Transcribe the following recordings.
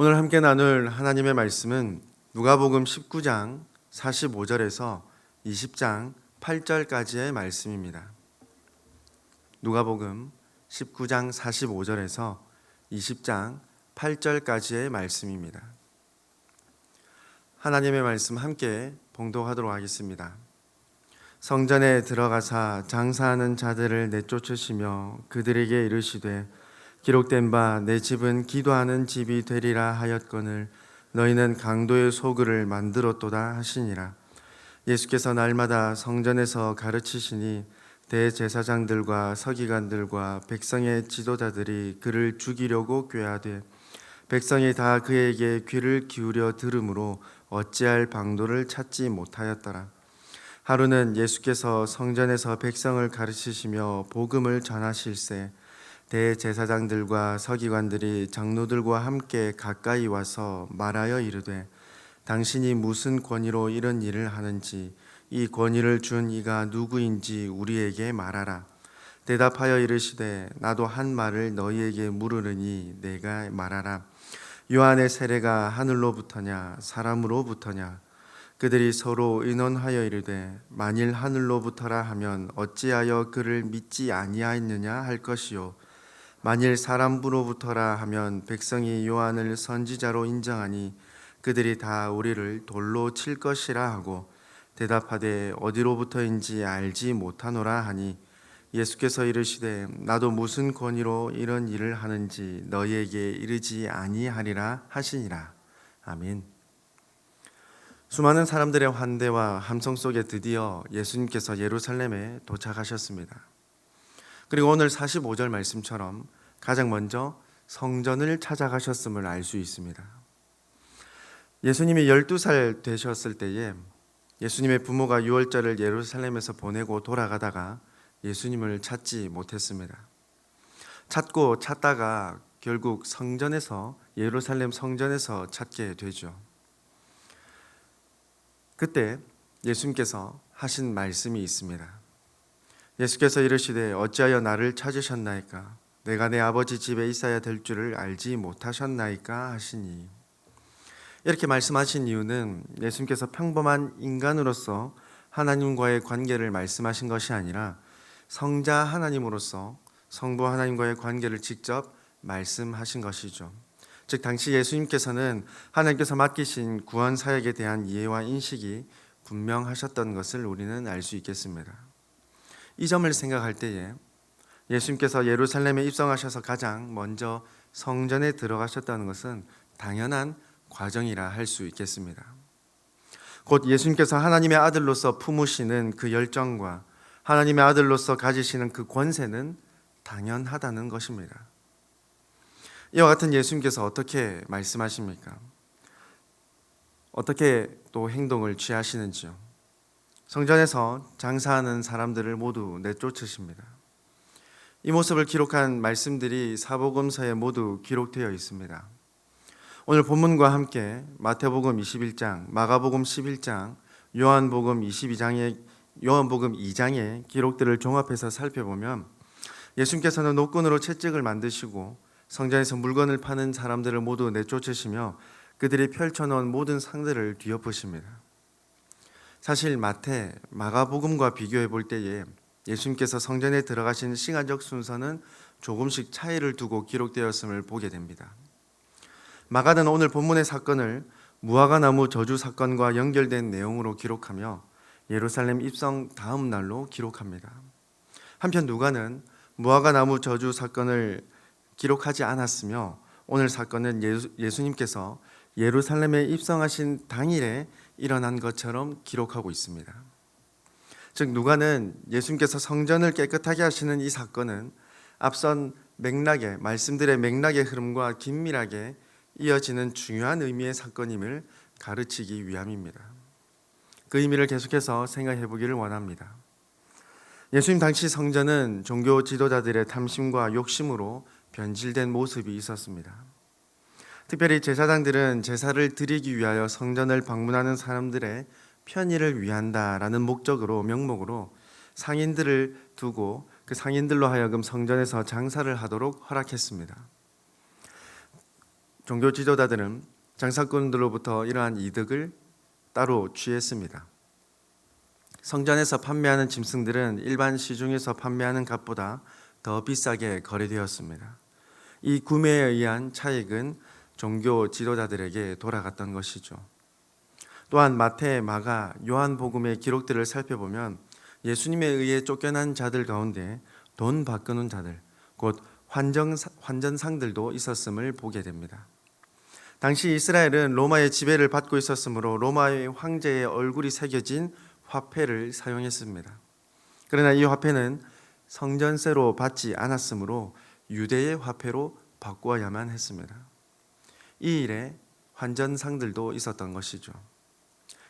오늘 함께 나눌 하나님의 말씀은 누가복음 19장 45절에서 20장 8절까지의 말씀입니다. 누가복음 19장 45절에서 20장 8절까지의 말씀입니다. 하나님의 말씀 함께 봉독하도록 하겠습니다. 성전에 들어가사 장사하는 자들을 내쫓으시며 그들에게 이르시되 기록된 바 내 집은 기도하는 집이 되리라 하였거늘 너희는 강도의 소굴을 만들었도다 하시니라. 예수께서 날마다 성전에서 가르치시니 대제사장들과 서기관들과 백성의 지도자들이 그를 죽이려고 꾀하되 백성이 다 그에게 귀를 기울여 들으므로 어찌할 방도를 찾지 못하였더라. 하루는 예수께서 성전에서 백성을 가르치시며 복음을 전하실세 대제사장들과 서기관들이 장로들과 함께 가까이 와서 말하여 이르되 당신이 무슨 권위로 이런 일을 하는지 이 권위를 준 이가 누구인지 우리에게 말하라. 대답하여 이르시되 나도 한 말을 너희에게 물으르니 내가 말하라. 요한의 세례가 하늘로부터냐 사람으로부터냐? 그들이 서로 의논하여 이르되 만일 하늘로부터라 하면 어찌하여 그를 믿지 아니하였느냐 할 것이요 만일 사람으로부터라 하면 백성이 요한을 선지자로 인정하니 그들이 다 우리를 돌로 칠 것이라 하고 대답하되 어디로부터인지 알지 못하노라 하니 예수께서 이르시되 나도 무슨 권위로 이런 일을 하는지 너희에게 이르지 아니하리라 하시니라. 아멘. 수많은 사람들의 환대와 함성 속에 드디어 예수님께서 예루살렘에 도착하셨습니다. 그리고 오늘 45절 말씀처럼 가장 먼저 성전을 찾아가셨음을 알 수 있습니다. 예수님이 12살 되셨을 때에 예수님의 부모가 유월절을 예루살렘에서 보내고 돌아가다가 예수님을 찾지 못했습니다. 찾고 찾다가 결국 예루살렘 성전에서 찾게 되죠. 그때 예수님께서 하신 말씀이 있습니다. 예수께서 이르시되 어찌하여 나를 찾으셨나이까? 내가 내 아버지 집에 있어야 될 줄을 알지 못하셨나이까 하시니. 이렇게 말씀하신 이유는 예수님께서 평범한 인간으로서 하나님과의 관계를 말씀하신 것이 아니라 성자 하나님으로서 성부 하나님과의 관계를 직접 말씀하신 것이죠. 즉 당시 예수님께서는 하나님께서 맡기신 구원 사역에 대한 이해와 인식이 분명하셨던 것을 우리는 알 수 있겠습니다. 이 점을 생각할 때에 예수님께서 예루살렘에 입성하셔서 가장 먼저 성전에 들어가셨다는 것은 당연한 과정이라 할 수 있겠습니다. 곧 예수님께서 하나님의 아들로서 품으시는 그 열정과 하나님의 아들로서 가지시는 그 권세는 당연하다는 것입니다. 이와 같은 예수님께서 어떻게 말씀하십니까? 어떻게 또 행동을 취하시는지요? 성전에서 장사하는 사람들을 모두 내쫓으십니다. 이 모습을 기록한 말씀들이 사복음서에 모두 기록되어 있습니다. 오늘 본문과 함께 마태복음 21장, 마가복음 11장, 요한복음 2장의 기록들을 종합해서 살펴보면 예수님께서는 노끈으로 채찍을 만드시고 성전에서 물건을 파는 사람들을 모두 내쫓으시며 그들이 펼쳐놓은 모든 상들을 뒤엎으십니다. 사실 마태, 마가복음과 비교해 볼 때에 예수님께서 성전에 들어가신 시간적 순서는 조금씩 차이를 두고 기록되었음을 보게 됩니다. 마가는 오늘 본문의 사건을 무화과나무 저주 사건과 연결된 내용으로 기록하며 예루살렘 입성 다음 날로 기록합니다. 한편 누가는 무화과나무 저주 사건을 기록하지 않았으며 오늘 사건은 예수님께서 예루살렘에 입성하신 당일에 일어난 것처럼 기록하고 있습니다. 즉 누가는 예수님께서 성전을 깨끗하게 하시는 이 사건은 앞선 말씀들의 맥락의 흐름과 긴밀하게 이어지는 중요한 의미의 사건임을 가르치기 위함입니다. 그 의미를 계속해서 생각해 보기를 원합니다. 예수님 당시 성전은 종교 지도자들의 탐심과 욕심으로 변질된 모습이 있었습니다. 특별히 제사장들은 제사를 드리기 위하여 성전을 방문하는 사람들의 편의를 위한다라는 명목으로 상인들을 두고 그 상인들로 하여금 성전에서 장사를 하도록 허락했습니다. 종교 지도자들은 장사꾼들로부터 이러한 이득을 따로 취했습니다. 성전에서 판매하는 짐승들은 일반 시중에서 판매하는 값보다 더 비싸게 거래되었습니다. 이 구매에 의한 차익은 종교 지도자들에게 돌아갔던 것이죠. 또한 마태, 마가, 요한복음의 기록들을 살펴보면 예수님에 의해 쫓겨난 자들 가운데 돈 바꾸는 자들, 곧 환전상들도 있었음을 보게 됩니다. 당시 이스라엘은 로마의 지배를 받고 있었으므로 로마의 황제의 얼굴이 새겨진 화폐를 사용했습니다. 그러나 이 화폐는 성전세로 받지 않았으므로 유대의 화폐로 바꾸어야만 했습니다. 이 일에 환전상들도 있었던 것이죠.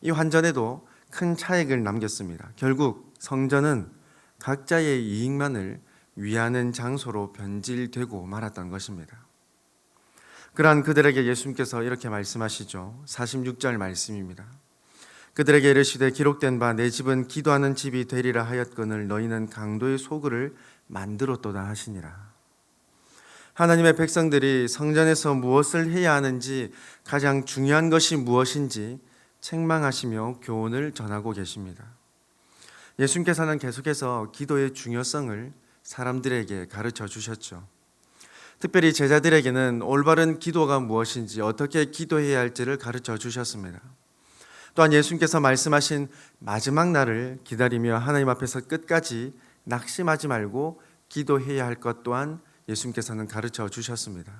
이 환전에도 큰 차익을 남겼습니다. 결국 성전은 각자의 이익만을 위하는 장소로 변질되고 말았던 것입니다. 그러한 그들에게 예수님께서 이렇게 말씀하시죠. 46절 말씀입니다. 그들에게 이르시되 기록된 바 내 집은 기도하는 집이 되리라 하였거늘 너희는 강도의 소굴을 만들었도다 하시니라. 하나님의 백성들이 성전에서 무엇을 해야 하는지, 가장 중요한 것이 무엇인지 책망하시며 교훈을 전하고 계십니다. 예수님께서는 계속해서 기도의 중요성을 사람들에게 가르쳐 주셨죠. 특별히 제자들에게는 올바른 기도가 무엇인지, 어떻게 기도해야 할지를 가르쳐 주셨습니다. 또한 예수님께서 말씀하신 마지막 날을 기다리며 하나님 앞에서 끝까지 낙심하지 말고 기도해야 할 것 또한 예수님께서는 가르쳐 주셨습니다.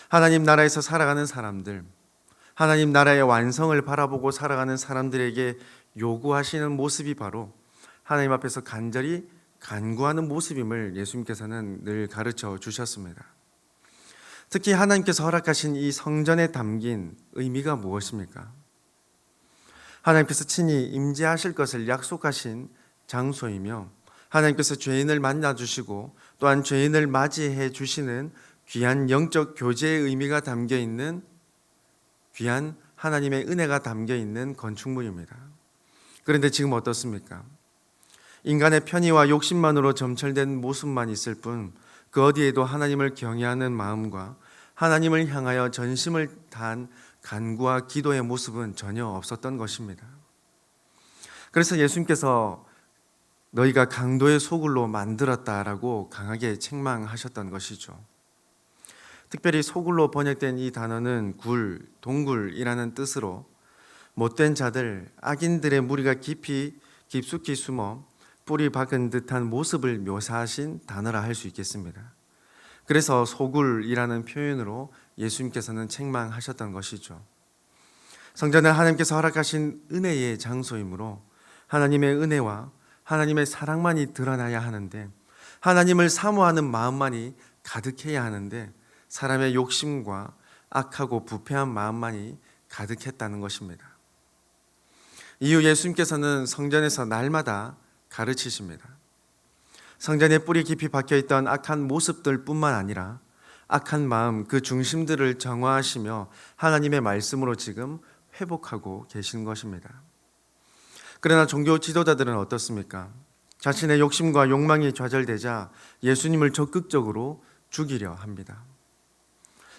하나님 나라에서 살아가는 사람들, 하나님 나라의 완성을 바라보고 살아가는 사람들에게 요구하시는 모습이 바로 하나님 앞에서 간절히 간구하는 모습임을 예수님께서는 늘 가르쳐 주셨습니다. 특히 하나님께서 허락하신 이 성전에 담긴 의미가 무엇입니까? 하나님께서 친히 임재하실 것을 약속하신 장소이며 하나님께서 죄인을 만나주시고 또한 죄인을 맞이해 주시는 귀한 영적 교제의 의미가 담겨있는 귀한 하나님의 은혜가 담겨있는 건축물입니다. 그런데 지금 어떻습니까? 인간의 편의와 욕심만으로 점철된 모습만 있을 뿐 그 어디에도 하나님을 경외하는 마음과 하나님을 향하여 전심을 다한 간구와 기도의 모습은 전혀 없었던 것입니다. 그래서 예수님께서 너희가 강도의 소굴로 만들었다라고 강하게 책망하셨던 것이죠. 특별히 소굴로 번역된 이 단어는 동굴이라는 뜻으로 못된 자들, 악인들의 무리가 깊숙이 숨어 뿌리 박은 듯한 모습을 묘사하신 단어라 할 수 있겠습니다. 그래서 소굴이라는 표현으로 예수님께서는 책망하셨던 것이죠. 성전은 하나님께서 허락하신 은혜의 장소이므로 하나님의 은혜와 하나님의 사랑만이 드러나야 하는데, 하나님을 사모하는 마음만이 가득해야 하는데 사람의 욕심과 악하고 부패한 마음만이 가득했다는 것입니다. 이후 예수님께서는 성전에서 날마다 가르치십니다. 성전에 뿌리 깊이 박혀있던 악한 모습들 뿐만 아니라 악한 마음, 그 중심들을 정화하시며 하나님의 말씀으로 지금 회복하고 계신 것입니다. 그러나 종교 지도자들은 어떻습니까? 자신의 욕심과 욕망이 좌절되자 예수님을 적극적으로 죽이려 합니다.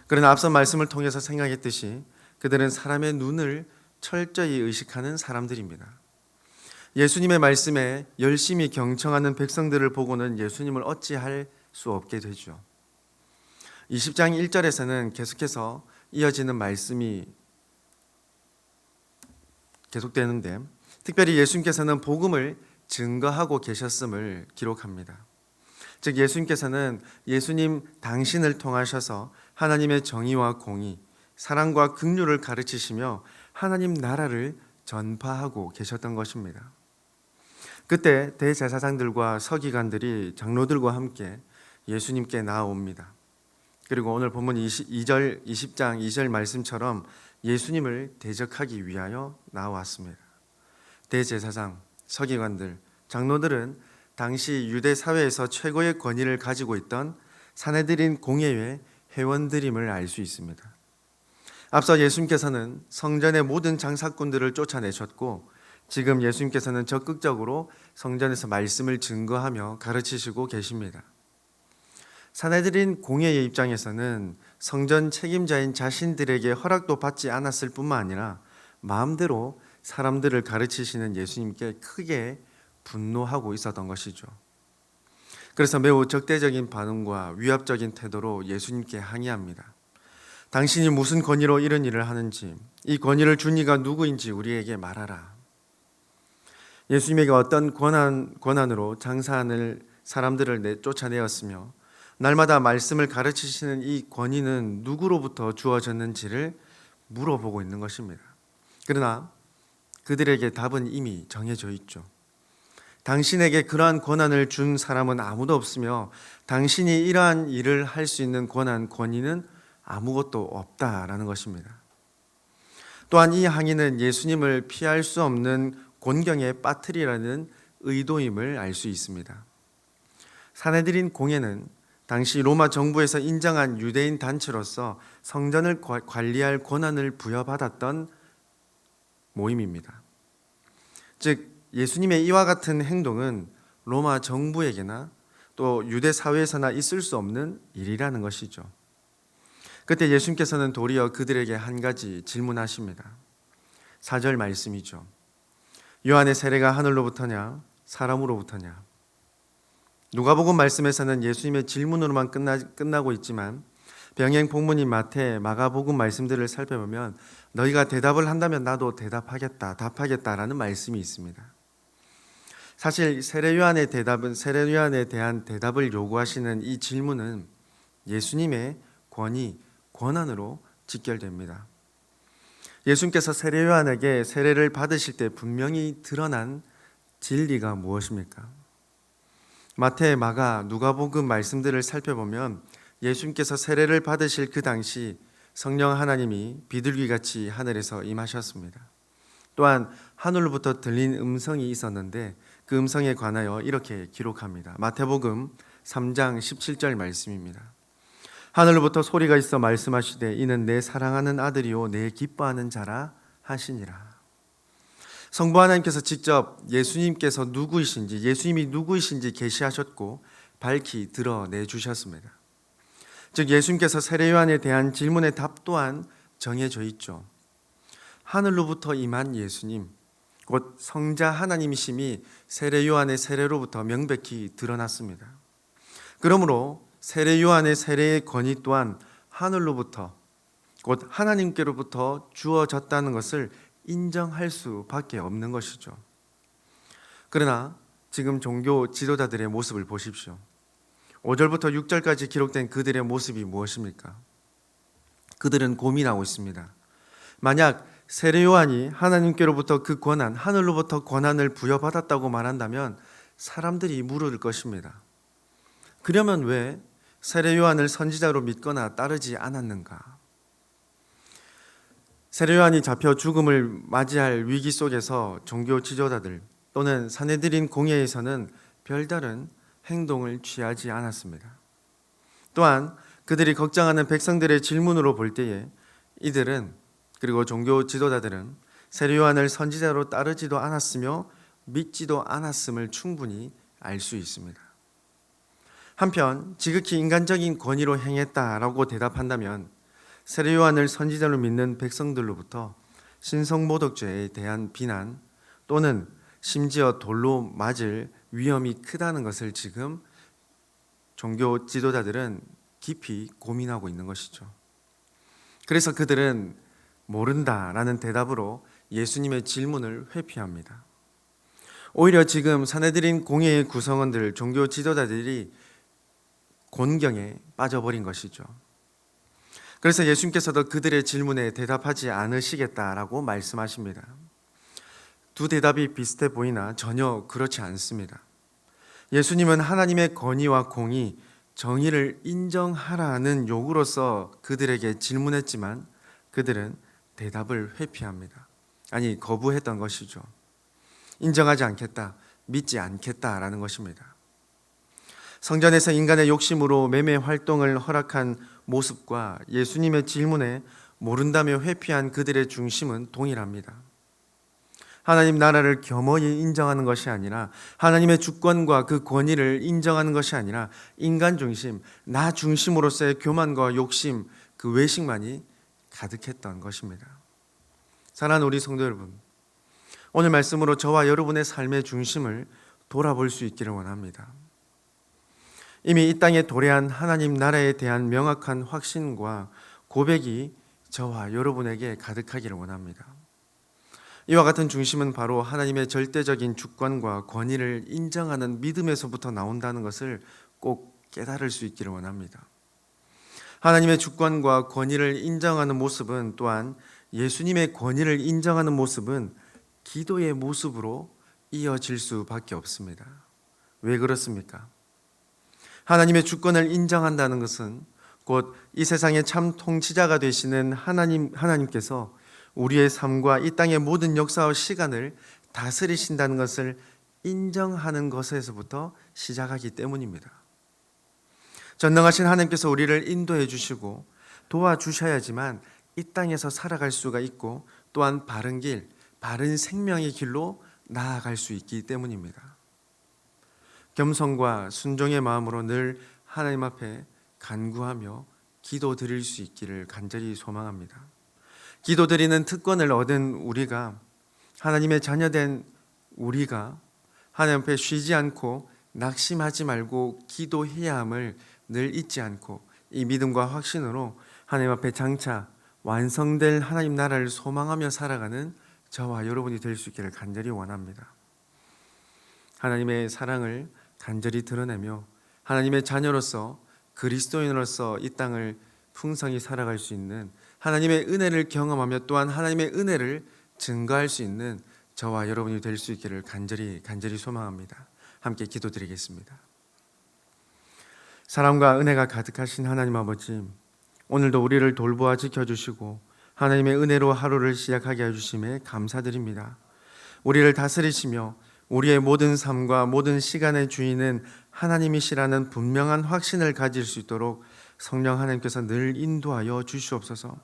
그러나 앞서 말씀을 통해서 생각했듯이 그들은 사람의 눈을 철저히 의식하는 사람들입니다. 예수님의 말씀에 열심히 경청하는 백성들을 보고는 예수님을 어찌할 수 없게 되죠. 20장 1절에서는 계속해서 이어지는 말씀이 계속되는데, 특별히 예수님께서는 복음을 증거하고 계셨음을 기록합니다. 즉 예수님께서는 예수님 당신을 통하셔서 하나님의 정의와 공의, 사랑과 긍휼을 가르치시며 하나님 나라를 전파하고 계셨던 것입니다. 그때 대제사장들과 서기관들이 장로들과 함께 예수님께 나아옵니다. 그리고 오늘 본문 20장 2절 말씀처럼 예수님을 대적하기 위하여 나왔습니다. 대제사장, 서기관들, 장로들은 당시 유대 사회에서 최고의 권위를 가지고 있던 산헤드린 공회의 회원들임을 알 수 있습니다. 앞서 예수님께서는 성전의 모든 장사꾼들을 쫓아내셨고 지금 예수님께서는 적극적으로 성전에서 말씀을 증거하며 가르치시고 계십니다. 산헤드린 공회의 입장에서는 성전 책임자인 자신들에게 허락도 받지 않았을 뿐만 아니라 마음대로 사람들을 가르치시는 예수님께 크게 분노하고 있었던 것이죠. 그래서 매우 적대적인 반응과 위압적인 태도로 예수님께 항의합니다. 당신이 무슨 권위로 이런 일을 하는지, 이 권위를 준 이가 누구인지 우리에게 말하라. 예수님에게 어떤 권한으로 장사하는 사람들을 쫓아내었으며 날마다 말씀을 가르치시는 이 권위는 누구로부터 주어졌는지를 물어보고 있는 것입니다. 그러나 그들에게 답은 이미 정해져 있죠. 당신에게 그러한 권한을 준 사람은 아무도 없으며 당신이 이러한 일을 할 수 있는 권위는 아무것도 없다라는 것입니다. 또한 이 항의는 예수님을 피할 수 없는 곤경에 빠뜨리라는 의도임을 알 수 있습니다. 산헤드린 공회는 당시 로마 정부에서 인정한 유대인 단체로서 성전을 관리할 권한을 부여받았던 모임입니다. 즉 예수님의 이와 같은 행동은 로마 정부에게나 또 유대 사회에서나 있을 수 없는 일이라는 것이죠. 그때 예수님께서는 도리어 그들에게 한 가지 질문하십니다. 4절 말씀이죠. 요한의 세례가 하늘로부터냐 사람으로부터냐? 누가복음 말씀에서는 예수님의 질문으로만 끝나고 있지만 병행 복문인 마태, 마가복음 말씀들을 살펴보면 너희가 대답을 한다면 나도 답하겠다라는 말씀이 있습니다. 사실 세례 요한에 대한 대답을 요구하시는 이 질문은 예수님의 권한으로 직결됩니다. 예수님께서 세례 요한에게 세례를 받으실 때 분명히 드러난 진리가 무엇입니까? 마태, 마가, 누가복음 말씀들을 살펴보면 예수님께서 세례를 받으실 그 당시 성령 하나님이 비둘기같이 하늘에서 임하셨습니다. 또한 하늘로부터 들린 음성이 있었는데 그 음성에 관하여 이렇게 기록합니다. 마태복음 3장 17절 말씀입니다. 하늘로부터 소리가 있어 말씀하시되 이는 내 사랑하는 아들이요 내 기뻐하는 자라 하시니라. 성부 하나님께서 직접 예수님이 누구이신지 계시하셨고 밝히 드러내 주셨습니다. 즉 예수님께서 세례 요한에 대한 질문의 답 또한 정해져 있죠. 하늘로부터 임한 예수님, 곧 성자 하나님이심이 세례 요한의 세례로부터 명백히 드러났습니다. 그러므로 세례 요한의 세례의 권위 또한 하늘로부터 곧 하나님께로부터 주어졌다는 것을 인정할 수밖에 없는 것이죠. 그러나 지금 종교 지도자들의 모습을 보십시오. 5절부터 6절까지 기록된 그들의 모습이 무엇입니까? 그들은 고민하고 있습니다. 만약 세례 요한이 하나님께로부터 하늘로부터 권한을 부여받았다고 말한다면 사람들이 물을 것입니다. 그러면 왜 세례 요한을 선지자로 믿거나 따르지 않았는가? 세례 요한이 잡혀 죽음을 맞이할 위기 속에서 종교 지도자들 또는 산헤드린 공회에서는 별다른 행동을 취하지 않았습니다. 또한 그들이 걱정하는 백성들의 질문으로 볼 때에 이들은 그리고 종교 지도자들은 세례 요한을 선지자로 따르지도 않았으며 믿지도 않았음을 충분히 알 수 있습니다. 한편 지극히 인간적인 권위로 행했다라고 대답한다면 세례 요한을 선지자로 믿는 백성들로부터 신성모독죄에 대한 비난 또는 심지어 돌로 맞을 위험이 크다는 것을 지금 종교 지도자들은 깊이 고민하고 있는 것이죠. 그래서 그들은 모른다라는 대답으로 예수님의 질문을 회피합니다. 오히려 지금 산헤드린 공회의 구성원들, 종교 지도자들이 곤경에 빠져버린 것이죠. 그래서 예수님께서도 그들의 질문에 대답하지 않으시겠다라고 말씀하십니다. 두 대답이 비슷해 보이나 전혀 그렇지 않습니다. 예수님은 하나님의 권위와 공의, 정의를 인정하라는 요구로서 그들에게 질문했지만 그들은 대답을 회피합니다. 아니, 거부했던 것이죠. 인정하지 않겠다, 믿지 않겠다라는 것입니다. 성전에서 인간의 욕심으로 매매 활동을 허락한 모습과 예수님의 질문에 모른다며 회피한 그들의 중심은 동일합니다. 하나님 나라를 겸허히 인정하는 것이 아니라 하나님의 주권과 그 권위를 인정하는 것이 아니라 인간 중심, 나 중심으로서의 교만과 욕심, 그 외식만이 가득했던 것입니다. 사랑하는 우리 성도 여러분, 오늘 말씀으로 저와 여러분의 삶의 중심을 돌아볼 수 있기를 원합니다. 이미 이 땅에 도래한 하나님 나라에 대한 명확한 확신과 고백이 저와 여러분에게 가득하기를 원합니다. 이와 같은 중심은 바로 하나님의 절대적인 주권과 권위를 인정하는 믿음에서부터 나온다는 것을 꼭 깨달을 수 있기를 원합니다. 하나님의 주권과 권위를 인정하는 모습은 또한 예수님의 권위를 인정하는 모습은 기도의 모습으로 이어질 수밖에 없습니다. 왜 그렇습니까? 하나님의 주권을 인정한다는 것은 곧 이 세상의 참 통치자가 되시는 하나님께서 우리의 삶과 이 땅의 모든 역사와 시간을 다스리신다는 것을 인정하는 것에서부터 시작하기 때문입니다. 전능하신 하나님께서 우리를 인도해 주시고 도와주셔야지만 이 땅에서 살아갈 수가 있고 또한 바른 길, 바른 생명의 길로 나아갈 수 있기 때문입니다. 겸손과 순종의 마음으로 늘 하나님 앞에 간구하며 기도 드릴 수 있기를 간절히 소망합니다. 기도 드리는 특권을 얻은 우리가, 하나님의 자녀된 우리가 하나님 앞에 쉬지 않고 낙심하지 말고 기도해야 함을 늘 잊지 않고 이 믿음과 확신으로 하나님 앞에 장차 완성될 하나님 나라를 소망하며 살아가는 저와 여러분이 될 수 있기를 간절히 원합니다. 하나님의 사랑을 간절히 드러내며 하나님의 자녀로서 그리스도인으로서 이 땅을 풍성히 살아갈 수 있는 하나님의 은혜를 경험하며 또한 하나님의 은혜를 증거할 수 있는 저와 여러분이 될 수 있기를 간절히 소망합니다. 함께 기도드리겠습니다. 사랑과 은혜가 가득하신 하나님 아버지, 오늘도 우리를 돌보아 지켜주시고 하나님의 은혜로 하루를 시작하게 해주심에 감사드립니다. 우리를 다스리시며 우리의 모든 삶과 모든 시간의 주인은 하나님이시라는 분명한 확신을 가질 수 있도록 성령 하나님께서 늘 인도하여 주시옵소서.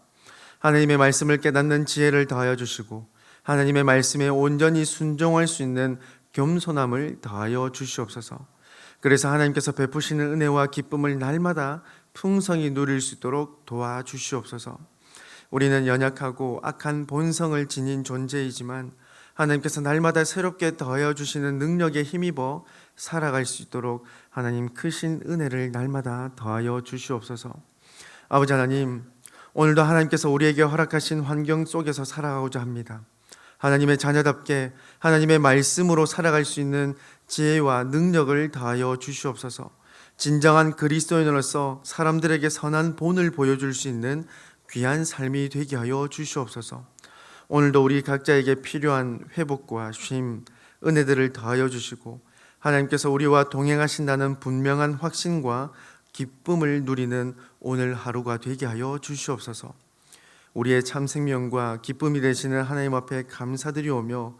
하나님의 말씀을 깨닫는 지혜를 더하여 주시고 하나님의 말씀에 온전히 순종할 수 있는 겸손함을 더하여 주시옵소서. 그래서 하나님께서 베푸시는 은혜와 기쁨을 날마다 풍성히 누릴 수 있도록 도와주시옵소서. 우리는 연약하고 악한 본성을 지닌 존재이지만 하나님께서 날마다 새롭게 더하여 주시는 능력에 힘입어 살아갈 수 있도록 하나님 크신 은혜를 날마다 더하여 주시옵소서. 아버지 하나님, 오늘도 하나님께서 우리에게 허락하신 환경 속에서 살아가고자 합니다. 하나님의 자녀답게 하나님의 말씀으로 살아갈 수 있는 지혜와 능력을 더하여 주시옵소서. 진정한 그리스도인으로서 사람들에게 선한 본을 보여줄 수 있는 귀한 삶이 되게 하여 주시옵소서. 오늘도 우리 각자에게 필요한 회복과 쉼, 은혜들을 더하여 주시고 하나님께서 우리와 동행하신다는 분명한 확신과 기쁨을 누리는 오늘 하루가 되게 하여 주시옵소서. 우리의 참 생명과 기쁨이 되시는 하나님 앞에 감사드리오며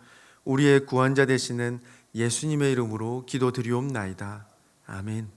우리의 구원자 되시는 예수님의 이름으로 기도드리옵나이다. 아멘.